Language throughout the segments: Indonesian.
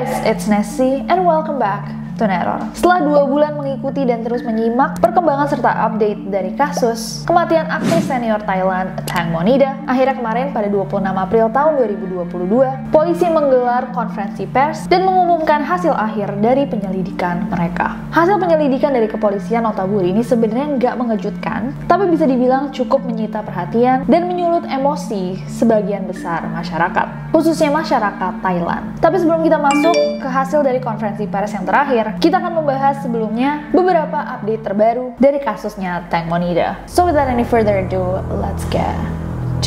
guys, it's Nessie and welcome back to Neror. Setelah 2 bulan mengikuti dan terus menyimak perkembangan serta update dari kasus kematian aktris senior Thailand Tang Monida, akhirnya kemarin pada 26 April tahun 2022, polisi menggelar konferensi pers dan mengumumkan hasil akhir dari penyelidikan mereka. Hasil penyelidikan dari kepolisian Notaburi ini sebenarnya nggak mengejutkan, tapi bisa dibilang cukup menyita perhatian dan menyulut emosi sebagian besar masyarakat, khususnya masyarakat Thailand. Tapi sebelum kita masuk ke hasil dari konferensi pers yang terakhir, kita akan membahas sebelumnya beberapa update terbaru dari kasusnya Tang Monida. So without any further ado, let's get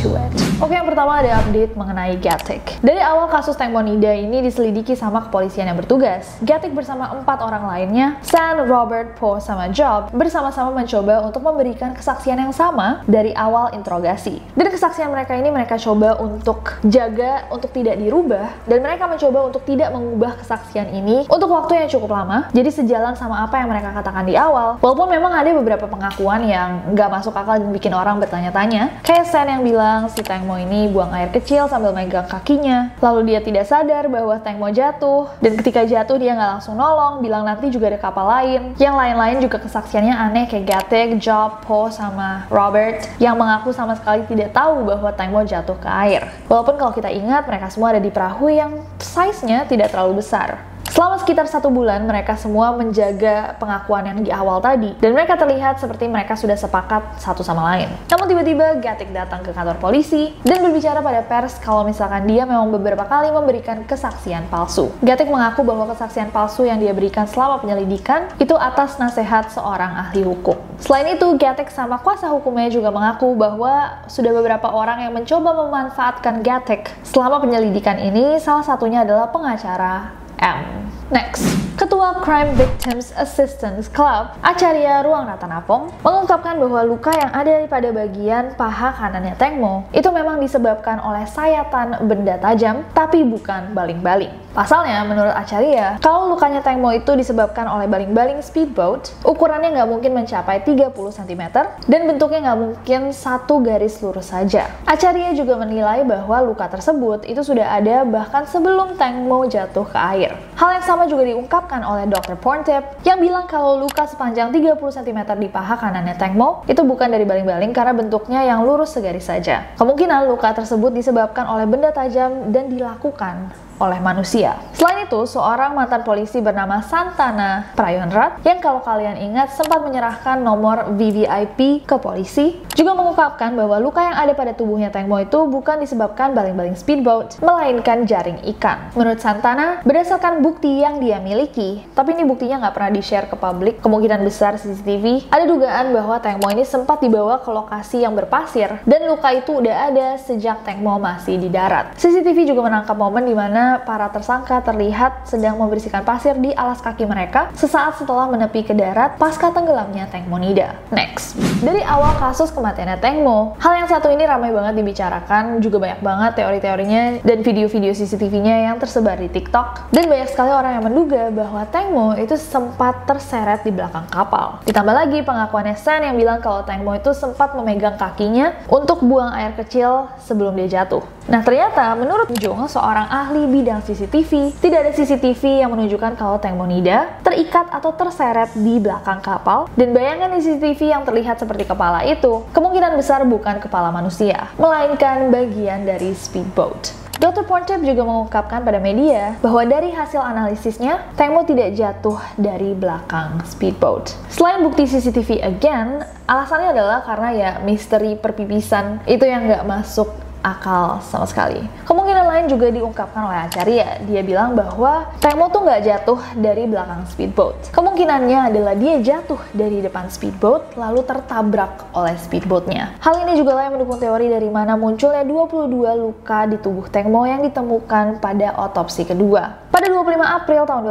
to it. Oke, yang pertama ada update mengenai Gatik. Dari awal kasus Tang Monida ini diselidiki sama kepolisian yang bertugas, Gatik bersama 4 orang lainnya, San, Robert, Po, sama Job, bersama-sama mencoba untuk memberikan kesaksian yang sama dari awal interogasi. Dan kesaksian mereka ini mereka coba untuk jaga untuk tidak dirubah, dan mereka mencoba untuk tidak mengubah kesaksian ini untuk waktu yang cukup lama. Jadi sejalan sama apa yang mereka katakan di awal, walaupun memang ada beberapa pengakuan yang nggak masuk akal dan bikin orang bertanya-tanya. Kayak San yang bilang si Tang Mo ini buang air kecil sambil megang kakinya, lalu dia tidak sadar bahwa Tang Mo jatuh, dan ketika jatuh dia nggak langsung nolong, bilang nanti juga ada kapal lain. Yang lain-lain juga kesaksiannya aneh, kayak Gatik, Job, Po, sama Robert yang mengaku sama sekali tidak tahu bahwa Tang Mo jatuh ke air. Walaupun kalau kita ingat mereka semua ada di perahu yang size-nya tidak terlalu besar. Selama sekitar 1 bulan, mereka semua menjaga pengakuan yang di awal tadi, dan mereka terlihat seperti mereka sudah sepakat satu sama lain. Namun tiba-tiba Gatik datang ke kantor polisi dan berbicara pada pers kalau misalkan dia memang beberapa kali memberikan kesaksian palsu. Gatik mengaku bahwa kesaksian palsu yang dia berikan selama penyelidikan itu atas nasihat seorang ahli hukum. Selain itu, Gatik sama kuasa hukumnya juga mengaku bahwa sudah beberapa orang yang mencoba memanfaatkan Gatik selama penyelidikan ini, salah satunya adalah pengacara M. Next, Ketua Crime Victims Assistance Club, Acharya Ruang Ratanapong, mengungkapkan bahwa luka yang ada pada bagian paha kanannya Tang Mo itu memang disebabkan oleh sayatan benda tajam, tapi bukan baling-baling. Pasalnya, menurut Acharya, kalau lukanya Tang Mo itu disebabkan oleh baling-baling speedboat, ukurannya nggak mungkin mencapai 30 cm, dan bentuknya nggak mungkin satu garis lurus saja. Acharya juga menilai bahwa luka tersebut itu sudah ada bahkan sebelum Tang Mo jatuh ke air. Hal yang sama juga diungkapkan oleh Dr. Porntip yang bilang kalau luka sepanjang 30 cm di paha kanannya Tang Mo itu bukan dari baling-baling karena bentuknya yang lurus segaris saja. Kemungkinan luka tersebut disebabkan oleh benda tajam dan dilakukan oleh manusia. Selain itu, seorang mantan polisi bernama Santana Prayonrat yang kalau kalian ingat sempat menyerahkan nomor VVIP ke polisi, juga mengungkapkan bahwa luka yang ada pada tubuhnya Tang Mo itu bukan disebabkan baling-baling speedboat, melainkan jaring ikan. Menurut Santana, berdasarkan bukti yang dia miliki, tapi ini buktinya nggak pernah di-share ke publik, kemungkinan besar CCTV, ada dugaan bahwa Tang Mo ini sempat dibawa ke lokasi yang berpasir, dan luka itu udah ada sejak Tang Mo masih di darat. CCTV juga menangkap momen di mana para tersangka terlihat sedang membersihkan pasir di alas kaki mereka sesaat setelah menepi ke darat pasca tenggelamnya Tang Monida. Next, dari awal kasus kematiannya Tang Mo, hal yang satu ini ramai banget dibicarakan, juga banyak banget teori-teorinya dan video-video CCTV-nya yang tersebar di TikTok, dan banyak sekali orang yang menduga bahwa Tang Mo itu sempat terseret di belakang kapal. Ditambah lagi pengakuannya San yang bilang kalau Tang Mo itu sempat memegang kakinya untuk buang air kecil sebelum dia jatuh. Nah, ternyata menurut Jung, seorang ahli bidang CCTV, tidak ada CCTV yang menunjukkan kalau Tang Monida terikat atau terseret di belakang kapal, dan bayangan di CCTV yang terlihat seperti kepala itu kemungkinan besar bukan kepala manusia, melainkan bagian dari speedboat. Dr. Porntip juga mengungkapkan pada media bahwa dari hasil analisisnya, Tang Mo tidak jatuh dari belakang speedboat. Selain bukti CCTV again, alasannya adalah karena ya misteri perpipisan itu yang nggak masuk akal sama sekali. Kemungkinan lain juga diungkapkan oleh Acharya. Dia bilang bahwa Tang Mo tuh nggak jatuh dari belakang speedboat. Kemungkinannya adalah dia jatuh dari depan speedboat lalu tertabrak oleh speedboatnya. Hal ini juga lah yang mendukung teori dari mana munculnya 22 luka di tubuh Tang Mo yang ditemukan pada otopsi kedua. Pada 25 April tahun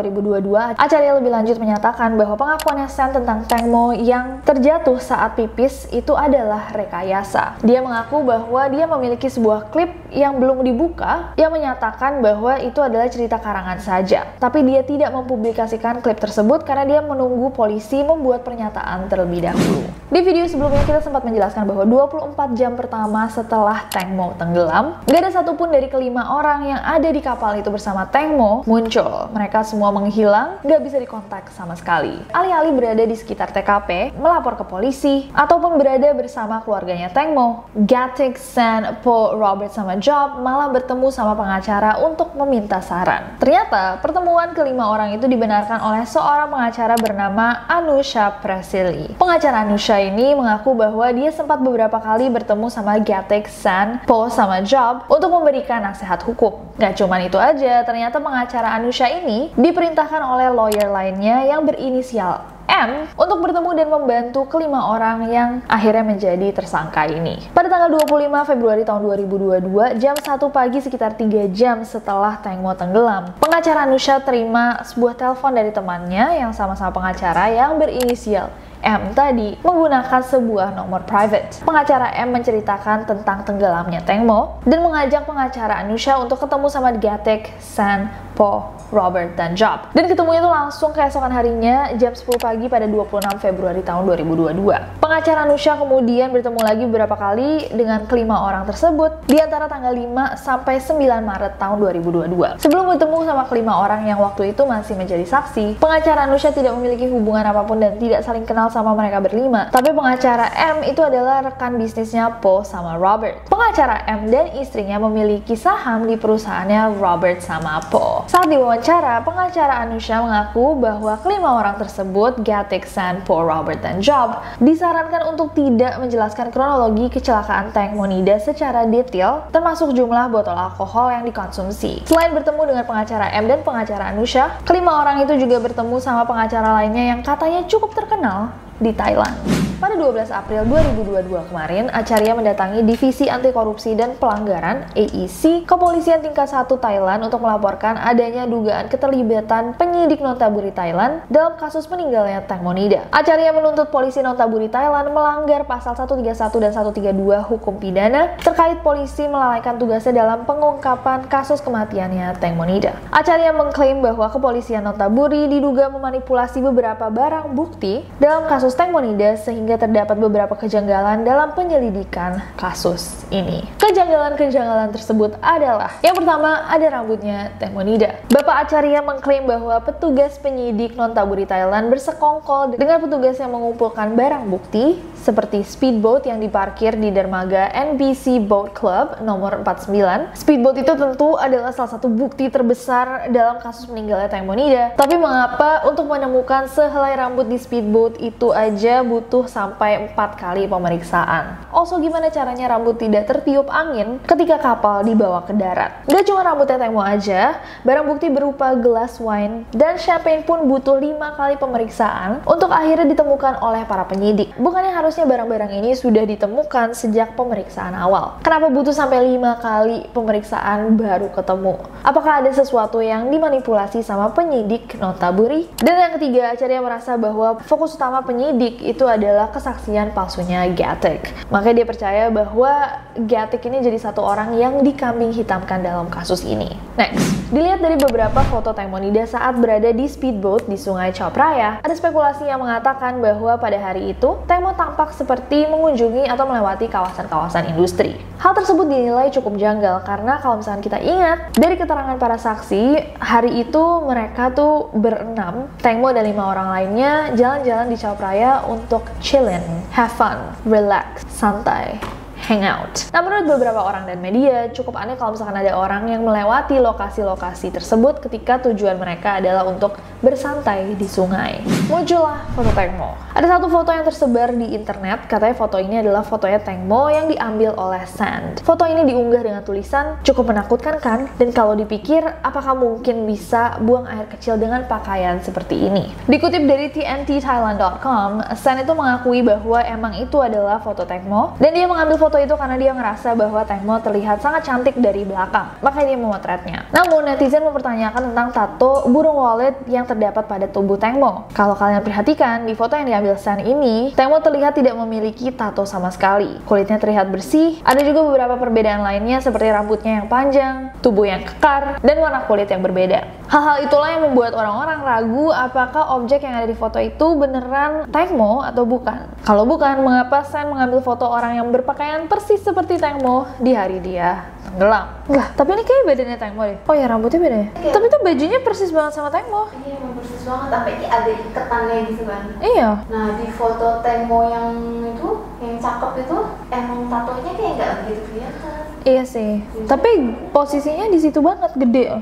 2022, Acharya lebih lanjut menyatakan bahwa pengakuannya San tentang Tang Mo yang terjatuh saat pipis itu adalah rekayasa. Dia mengaku bahwa dia memiliki sebuah klip yang belum dibuka yang menyatakan bahwa itu adalah cerita karangan saja. Tapi dia tidak mempublikasikan klip tersebut karena dia menunggu polisi membuat pernyataan terlebih dahulu. Di video sebelumnya kita sempat menjelaskan bahwa 24 jam pertama setelah Tang Mo tenggelam, gak ada satupun dari kelima orang yang ada di kapal itu bersama Tang Mo muncul. Mereka semua menghilang, nggak bisa dikontak sama sekali. Alih-alih berada di sekitar TKP, melapor ke polisi, ataupun berada bersama keluarganya Teng Mo, Gatik, San, Po, Robert, sama Job malah bertemu sama pengacara untuk meminta saran. Ternyata, pertemuan kelima orang itu dibenarkan oleh seorang pengacara bernama Anusha Presili. Pengacara Anusha ini mengaku bahwa dia sempat beberapa kali bertemu sama Gatik, San, Po, sama Job untuk memberikan nasihat hukum. Gak cuman itu aja, ternyata pengacara Anusha ini diperintahkan oleh lawyer lainnya yang berinisial M untuk bertemu dan membantu kelima orang yang akhirnya menjadi tersangka ini. Pada tanggal 25 Februari tahun 2022, jam 1 pagi sekitar 3 jam setelah Teng Mo tenggelam, pengacara Anusha terima sebuah telepon dari temannya yang sama-sama pengacara yang berinisial M tadi menggunakan sebuah nomor private. Pengacara M menceritakan tentang tenggelamnya Teng Mo dan mengajak pengacara Anusha untuk ketemu sama Gatik, San, Po, Robert, dan Job. Dan ketemunya itu langsung keesokan harinya jam 10 pagi pada 26 Februari tahun 2022. Pengacara Anusha kemudian bertemu lagi beberapa kali dengan kelima orang tersebut di antara tanggal 5 sampai 9 Maret tahun 2022. Sebelum bertemu sama kelima orang yang waktu itu masih menjadi saksi, pengacara Anusha tidak memiliki hubungan apapun dan tidak saling kenal sama mereka berlima. Tapi pengacara M itu adalah rekan bisnisnya Po sama Robert. Pengacara M dan istrinya memiliki saham di perusahaannya Robert sama Po. Saat diwawancara, pengacara Anusha mengaku bahwa kelima orang tersebut, Gatik, San, Po, Robert, dan Job, disarankan untuk tidak menjelaskan kronologi kecelakaan Teng Monida secara detail, termasuk jumlah botol alkohol yang dikonsumsi. Selain bertemu dengan pengacara M dan pengacara Anusha, kelima orang itu juga bertemu sama pengacara lainnya yang katanya cukup terkenal di Thailand. Pada 12 April 2022 kemarin, Acharya mendatangi Divisi Anti Korupsi dan Pelanggaran (AEC) Kepolisian Tingkat 1 Thailand untuk melaporkan adanya dugaan keterlibatan penyidik Nonthaburi Thailand dalam kasus meninggalnya Teng Monida. Acharya menuntut polisi Nonthaburi Thailand melanggar pasal 131 dan 132 hukum pidana terkait polisi melalaikan tugasnya dalam pengungkapan kasus kematiannya Teng Monida. Acharya mengklaim bahwa kepolisian Nonthaburi diduga memanipulasi beberapa barang bukti dalam kasus Teng Monida sehingga terdapat beberapa kejanggalan dalam penyelidikan kasus ini. Kejanggalan-kejanggalan tersebut adalah: yang pertama, ada rambutnya Teng Monida. Bapak Acharya mengklaim bahwa petugas penyidik Nonthaburi Thailand bersekongkol dengan petugas yang mengumpulkan barang bukti seperti speedboat yang diparkir di dermaga NBC Boat Club nomor 49. Speedboat itu tentu adalah salah satu bukti terbesar dalam kasus meninggalnya Teng Monida. Tapi mengapa untuk menemukan sehelai rambut di speedboat itu aja butuh sampai 4 kali pemeriksaan? Also, gimana caranya rambut tidak tertiup angin ketika kapal dibawa ke darat? Gak cuma rambutnya Teng Mo aja, barang bukti berupa gelas wine dan champagne pun butuh 5 kali pemeriksaan untuk akhirnya ditemukan oleh para penyidik. Bukannya harusnya barang-barang ini sudah ditemukan sejak pemeriksaan awal? Kenapa butuh sampai 5 kali pemeriksaan baru ketemu? Apakah ada sesuatu yang dimanipulasi sama penyidik Nonthaburi? Dan yang ketiga, Acharya merasa bahwa fokus utama penyidik itu adalah kesaksian palsunya Gatik. Makanya dia percaya bahwa Gatik ini jadi satu orang yang dikambing hitamkan dalam kasus ini. Next, dilihat dari beberapa foto Teng Monida saat berada di speedboat di Sungai Chao Phraya, ada spekulasi yang mengatakan bahwa pada hari itu Teng Mo tampak seperti mengunjungi atau melewati kawasan-kawasan industri. Hal tersebut dinilai cukup janggal karena kalau misalkan kita ingat dari keterangan para saksi, hari itu mereka tuh berenam, Teng Mo dan 5 orang lainnya jalan-jalan di Chao Phraya untuk chillin, have fun, relax, santai, hangout. Nah, menurut beberapa orang dan media, cukup aneh kalau misalkan ada orang yang melewati lokasi-lokasi tersebut ketika tujuan mereka adalah untuk bersantai di sungai. Muncullah foto Teng Mo. Ada satu foto yang tersebar di internet, katanya foto ini adalah fotonya Teng Mo yang diambil oleh Sand. Foto ini diunggah dengan tulisan, "Cukup menakutkan kan? Dan kalau dipikir, apakah mungkin bisa buang air kecil dengan pakaian seperti ini?" Dikutip dari TNTThailand.com, Sand itu mengakui bahwa emang itu adalah foto Teng Mo, dan dia mengambil foto itu karena dia ngerasa bahwa Teng Mo terlihat sangat cantik dari belakang, makanya dia memotretnya. Namun, netizen mempertanyakan tentang tato burung walet yang terdapat pada tubuh Teng Mo. Kalau kalian perhatikan, di foto yang diambil Sand ini, Teng Mo terlihat tidak memiliki tato sama sekali. Kulitnya terlihat bersih, ada juga beberapa perbedaan lainnya seperti rambutnya yang panjang, tubuh yang kekar, dan warna kulit yang berbeda. Hal-hal itulah yang membuat orang-orang ragu apakah objek yang ada di foto itu beneran Teng Mo atau bukan. Kalau bukan, mengapa Sand mengambil foto orang yang berpakaian persis seperti Teng Mo di hari dia tenggelam. Enggak, tapi ini kayak badannya Tengmo deh. Oh ya, rambutnya beda ya? Iya. Tapi tuh bajunya persis banget sama Tengmo. Iya, emang persis banget, sampai ini ada iketannya gitu kan. Iya. Nah, di foto Tengmo yang itu, yang cakep itu, emang tatonya kayak nggak begitu kelihatan. Iya sih. Tapi posisinya di situ banget, gede.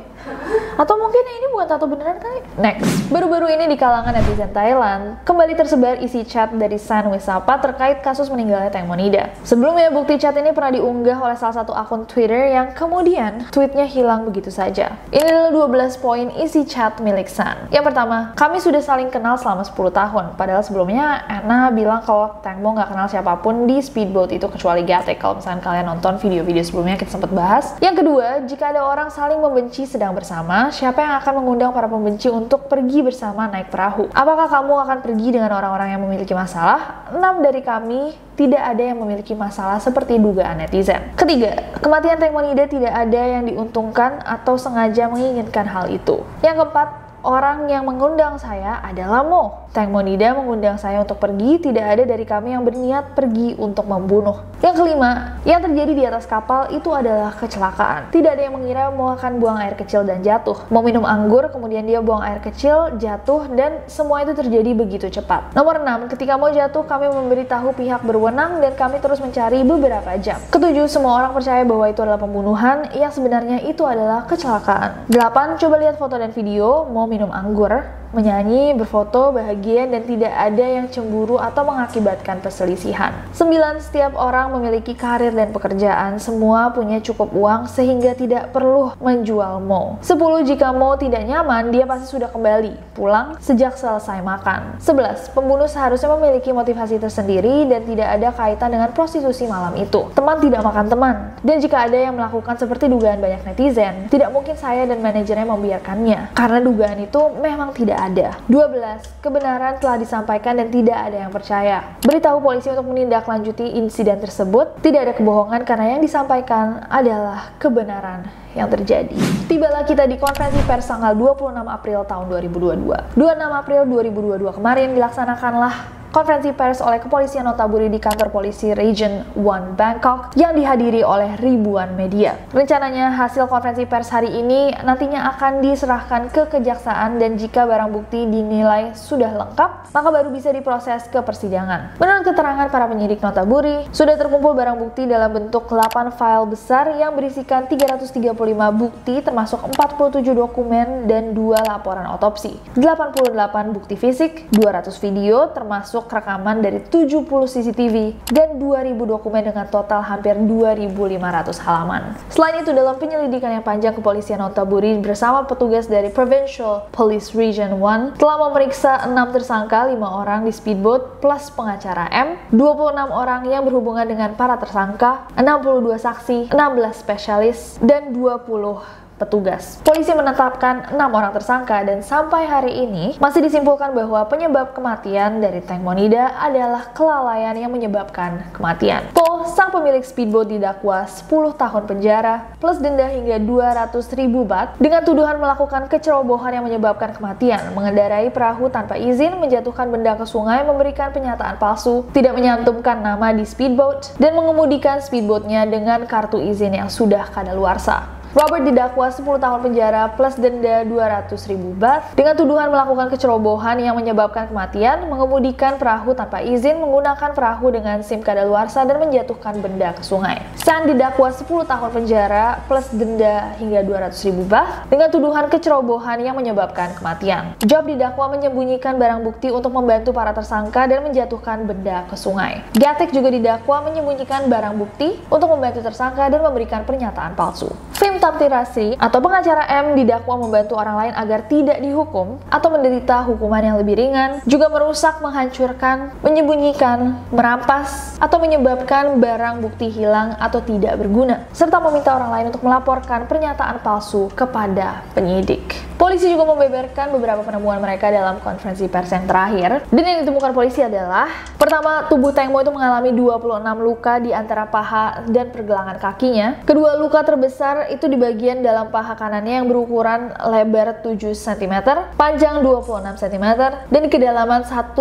Atau mungkin ini bukan tato beneran kali. Next, baru-baru ini di kalangan netizen Thailand kembali tersebar isi chat dari San Wisapa terkait kasus meninggalnya Tengmo Nida. Sebelumnya bukti chat ini pernah diunggah oleh salah satu akun Twitter yang kemudian tweetnya hilang begitu saja. Ini adalah 12 poin isi chat milik San. Yang pertama, kami sudah saling kenal selama 10 tahun. Padahal sebelumnya Anna bilang kalau Tengmo nggak kenal siapapun di speedboat itu kecuali Gatek. Kalau misalnya kalian nonton video-video sebelumnya kita sempat bahas. Yang kedua, jika ada orang saling membenci sedang bersama, siapa yang akan mengundang para pembenci untuk pergi bersama naik perahu? Apakah kamu akan pergi dengan orang-orang yang memiliki masalah? 6 dari kami tidak ada yang memiliki masalah seperti dugaan netizen. Ketiga, kematian Tengmo Nida tidak ada yang diuntungkan atau sengaja menginginkan hal itu. Yang keempat, orang yang mengundang saya adalah Mo. Tengmo Nida mengundang saya untuk pergi, tidak ada dari kami yang berniat pergi untuk membunuh. Yang kelima, yang terjadi di atas kapal itu adalah kecelakaan. Tidak ada yang mengira Mo akan buang air kecil dan jatuh. Mau minum anggur, kemudian dia buang air kecil, jatuh, dan semua itu terjadi begitu cepat. Nomor 6, ketika Mo jatuh, kami memberitahu pihak berwenang dan kami terus mencari beberapa jam. Ketujuh, semua orang percaya bahwa itu adalah pembunuhan, yang sebenarnya itu adalah kecelakaan. 8, coba lihat foto dan video, Mo minum anggur, menyanyi, berfoto, bahagia, dan tidak ada yang cemburu atau mengakibatkan perselisihan. 9, setiap orang memiliki karir dan pekerjaan, semua punya cukup uang sehingga tidak perlu menjual Mo. 10, jika Mo tidak nyaman, dia pasti sudah kembali pulang sejak selesai makan. 11, pembunuh seharusnya memiliki motivasi tersendiri dan tidak ada kaitan dengan prostitusi malam itu. Teman tidak makan teman, dan jika ada yang melakukan seperti dugaan banyak netizen, tidak mungkin saya dan manajernya membiarkannya, karena dugaan itu memang tidak ada. 12, kebenaran telah disampaikan dan tidak ada yang percaya. Beritahu polisi untuk menindaklanjuti insiden tersebut. Tidak ada kebohongan karena yang disampaikan adalah kebenaran yang terjadi. Tibalah kita di konferensi pers tanggal 26 April tahun 2022. 26 April 2022 kemarin dilaksanakanlah konferensi pers oleh Kepolisian Nonthaburi di kantor polisi Region 1 Bangkok yang dihadiri oleh ribuan media. Rencananya hasil konferensi pers hari ini nantinya akan diserahkan ke kejaksaan dan jika barang bukti dinilai sudah lengkap, maka baru bisa diproses ke persidangan. Menurut keterangan para penyidik Nonthaburi, sudah terkumpul barang bukti dalam bentuk 8 file besar yang berisikan 335 bukti termasuk 47 dokumen dan 2 laporan otopsi, 88 bukti fisik, 200 video termasuk rekaman dari 70 CCTV, dan 2.000 dokumen dengan total hampir 2.500 halaman. Selain itu, dalam penyelidikan yang panjang, Kepolisian Nonthaburi bersama petugas dari Provincial Police Region 1 telah memeriksa 6 tersangka, 5 orang di speedboat plus pengacara M, 26 orang yang berhubungan dengan para tersangka, 62 saksi, 16 spesialis, dan 20 petugas. Polisi menetapkan 6 orang tersangka dan sampai hari ini masih disimpulkan bahwa penyebab kematian dari Tengmo Nida adalah kelalaian yang menyebabkan kematian. Po, sang pemilik speedboat didakwa 10 tahun penjara plus denda hingga 200.000 baht dengan tuduhan melakukan kecerobohan yang menyebabkan kematian, mengendarai perahu tanpa izin, menjatuhkan benda ke sungai, memberikan pernyataan palsu, tidak menyantumkan nama di speedboat, dan mengemudikan speedboatnya dengan kartu izin yang sudah kadaluarsa. Robert didakwa 10 tahun penjara plus denda 200.000 baht dengan tuduhan melakukan kecerobohan yang menyebabkan kematian, mengemudikan perahu tanpa izin, menggunakan perahu dengan SIM kadaluarsa, dan menjatuhkan benda ke sungai. San didakwa 10 tahun penjara plus denda hingga 200.000 baht dengan tuduhan kecerobohan yang menyebabkan kematian. Job didakwa menyembunyikan barang bukti untuk membantu para tersangka dan menjatuhkan benda ke sungai. Gatek juga didakwa menyembunyikan barang bukti untuk membantu tersangka dan memberikan pernyataan palsu. Fim Tamtirasi atau pengacara M didakwa membantu orang lain agar tidak dihukum atau menderita hukuman yang lebih ringan, juga merusak, menghancurkan, menyembunyikan, merampas, atau menyebabkan barang bukti hilang atau tidak berguna, serta meminta orang lain untuk melaporkan pernyataan palsu kepada penyidik. Po Polisi juga membeberkan beberapa penemuan mereka dalam konferensi pers yang terakhir. Dan yang ditemukan polisi adalah, pertama, tubuh Teng Mo itu mengalami 26 luka di antara paha dan pergelangan kakinya. Kedua luka terbesar itu di bagian dalam paha kanannya yang berukuran lebar 7 cm, panjang 26 cm, dan di kedalaman 1,5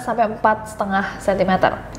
sampai 4,5 cm.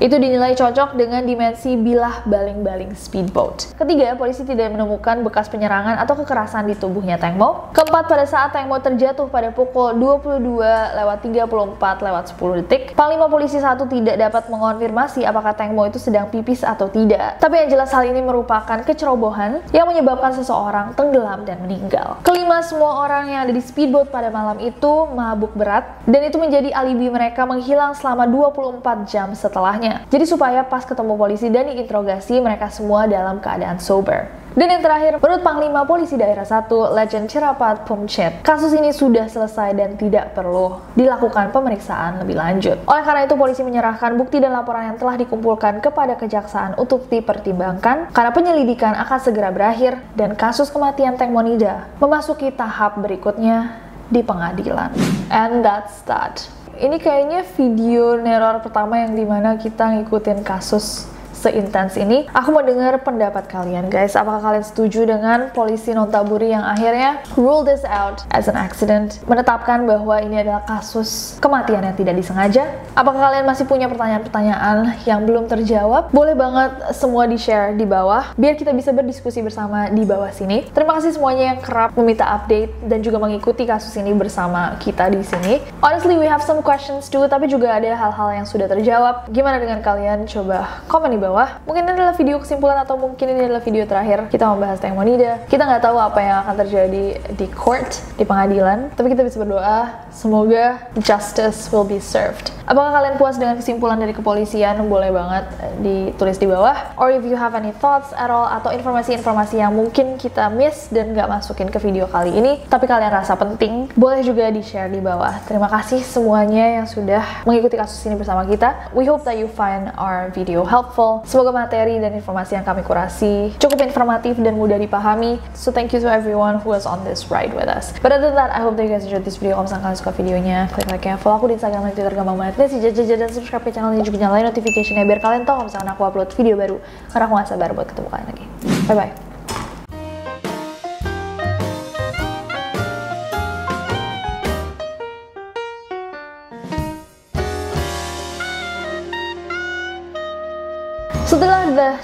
Itu dinilai cocok dengan dimensi bilah baling-baling speedboat. Ketiga, polisi tidak menemukan bekas penyerangan atau kekerasan di tubuhnya Teng Mo. Keempat, pada saat Teng Mo terjatuh pada pukul 22:34:10, Panglima Polisi 1 tidak dapat mengonfirmasi apakah Teng Mo itu sedang pipis atau tidak. Tapi yang jelas hal ini merupakan kecerobohan yang menyebabkan seseorang tenggelam dan meninggal. Kelima, semua orang yang ada di speedboat pada malam itu mabuk berat, dan itu menjadi alibi mereka menghilang selama 24 jam setelahnya. Jadi supaya pas ketemu polisi dan diinterogasi, mereka semua dalam keadaan sober. Dan yang terakhir, menurut Panglima Polisi Daerah 1, Legend Chirapat Phumchet, kasus ini sudah selesai dan tidak perlu dilakukan pemeriksaan lebih lanjut. Oleh karena itu, polisi menyerahkan bukti dan laporan yang telah dikumpulkan kepada kejaksaan untuk dipertimbangkan, karena penyelidikan akan segera berakhir dan kasus kematian Teng Monida memasuki tahap berikutnya di pengadilan. And that's that. Ini kayaknya video neror pertama yang dimana kita ngikutin kasus seintens ini. Aku mau dengar pendapat kalian, guys. Apakah kalian setuju dengan polisi Nontaburi yang akhirnya rule this out as an accident, menetapkan bahwa ini adalah kasus kematian yang tidak disengaja? Apakah kalian masih punya pertanyaan-pertanyaan yang belum terjawab? Boleh banget semua di-share di bawah, biar kita bisa berdiskusi bersama di bawah sini. Terima kasih semuanya yang kerap meminta update dan juga mengikuti kasus ini bersama kita di sini. Honestly, we have some questions too, tapi juga ada hal-hal yang sudah terjawab. Gimana dengan kalian? Coba komen di bawah. Mungkin ini adalah video kesimpulan atau mungkin ini adalah video terakhir kita membahas Teng Monida. Kita nggak tahu apa yang akan terjadi di court, di pengadilan, tapi kita bisa berdoa semoga justice will be served. Apakah kalian puas dengan kesimpulan dari kepolisian? Boleh banget ditulis di bawah. Or if you have any thoughts at all atau informasi-informasi yang mungkin kita miss dan nggak masukin ke video kali ini, tapi kalian rasa penting, boleh juga di-share di bawah. Terima kasih semuanya yang sudah mengikuti kasus ini bersama kita. We hope that you find our video helpful. Semoga materi dan informasi yang kami kurasi cukup informatif dan mudah dipahami. So thank you to everyone who was on this ride with us. But other than that, I hope that you guys enjoyed this video. Kalau misalkan kalian suka videonya, klik like-nya, follow aku di Instagram dan Twitter gampang banget. Dan subscribe ke channel ini, juga nyalain notification-nya biar kalian tahu kalau misalkan aku upload video baru. Karena aku gak sabar buat ketemu kalian lagi. Bye-bye.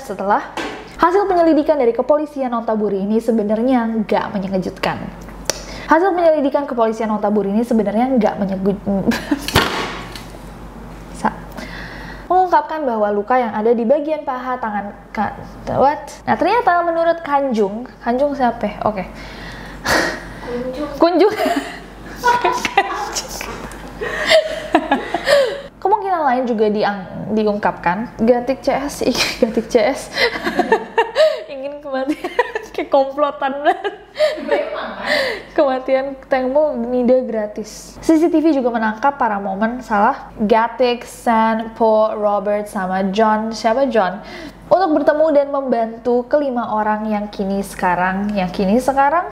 Setelah hasil penyelidikan dari kepolisian Nontaburi ini sebenarnya nggak menyejukkan. Hasil penyelidikan kepolisian Nontaburi ini sebenarnya nggak mengungkapkan bahwa luka yang ada di bagian paha tangan Nah, ternyata menurut Kanjung siapa? Oke. Kunjung. Kemungkinan lain juga diungkapkan. Gatik CS ingin kematian, kayak komplotan banget. Kematian Teng Monida gratis. CCTV juga menangkap para momen salah Gatik, San, Po, Robert, sama John untuk bertemu dan membantu kelima orang yang kini sekarang